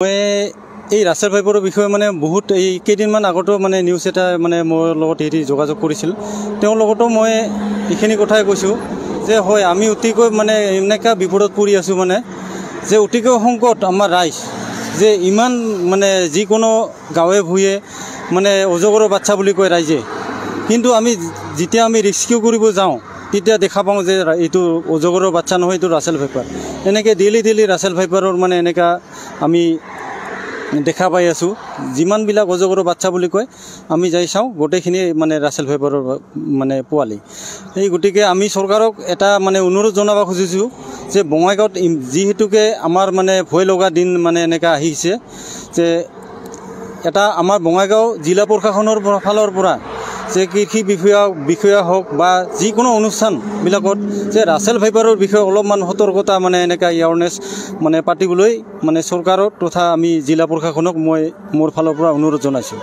মই এই ৰাছেল ভাইপাৰৰ বিষয়ে মানে বহুত এই কেইদিনমান আগতো মানে নিউজ এটা মানে মোৰ লগত হেৰি যোগাযোগ কৰিছিল। তেওঁৰ লগতো মই এইখিনি কথাই কৈছোঁ যে হয় আমি অতিকৈ মানে এনেকুৱা বিপদত পৰি আছোঁ মানে যে অতিকৈ সংকট আমাৰ ৰাইজ যে ইমান মানে যিকোনো গাঁৱে ভূঞে মানে অজগৰৰ বাচ্চা বুলি কয় ৰাইজে, কিন্তু আমি যেতিয়া আমি ৰেস্কিউ কৰিব যাওঁ তেতিয়া দেখা পাওঁ যে এইটো অজগৰৰ বাচ্চা নহয়, এইটো ৰাছেল ভাইপাৰ। এনেকৈ ডেইলি ৰাছেল ভাইপাৰৰ মানে এনেকুৱা আমি দেখা পাই আছোঁ। যিমানবিলাক অজগৰৰ বাচ্চা বুলি কয় আমি যাই চাওঁ গোটেইখিনি মানে ৰাছেল ভাইপাৰৰ মানে পোৱালি। এই গতিকে আমি চৰকাৰক এটা মানে অনুৰোধ জনাব খুজিছোঁ যে বঙাইগাঁৱত যিহেতুকে আমাৰ মানে ভয় লগা দিন মানে এনেকুৱা আহিছে যে এটা আমাৰ বঙাইগাঁও জিলা প্ৰশাসনৰ ফালৰ পৰা যে কৃষি বিষয়া হওক বা যিকোনো অনুষ্ঠানবিলাকত যে ৰাছেল ভাইপাৰৰ বিষয়ে অলপমান সতৰ্কতা মানে এনেকুৱা এৱাৰনেছ মানে পাতিবলৈ মানে চৰকাৰৰ তথা আমি জিলা প্ৰশাসনক মই মোৰ ফালৰ পৰা অনুৰোধ জনাইছোঁ।